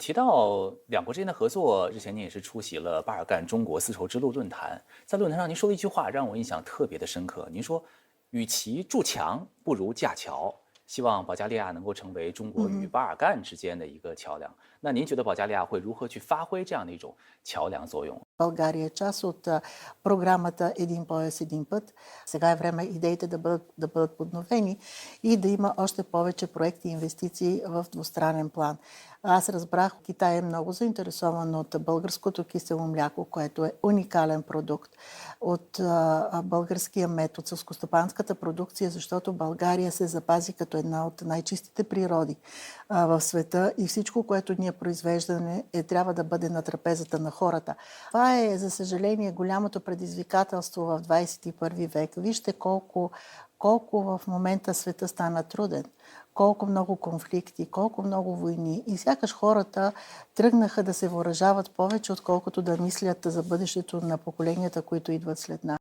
提到两国之间的合作，日前您也是出席了巴尔干中国丝绸之路论坛，在论坛上您说了一句话，让我印象特别的深刻。您说，与其筑墙，不如架桥。希望保加利亚能够成为中国与巴尔干之间的一个桥梁。那您觉得保加利亚会如何去发挥这样的一种桥梁作用？България е част от програмата Един пояс, един път. Сега е време идеите да бъдат подновени и да има още повече проекти и инвестиции в двустранен план. Аз разбрах, Китай е много заинтересован от българското кисело мляко, което е уникален продукт, от българския мед, от селскостопанската продукция, защото България се запази като една от най-чистите природи в света и всичко, което ние произвеждаме, трябва да бъде на трапезата на хората. Това е, за съжаление, голямото предизвикателство в 21 век. Вижте колко в момента света стана труден, колко много конфликти, колко много войни и сякаш хората тръгнаха да се въоръжават повече, отколкото да мислят за бъдещето на поколенията, които идват след нас.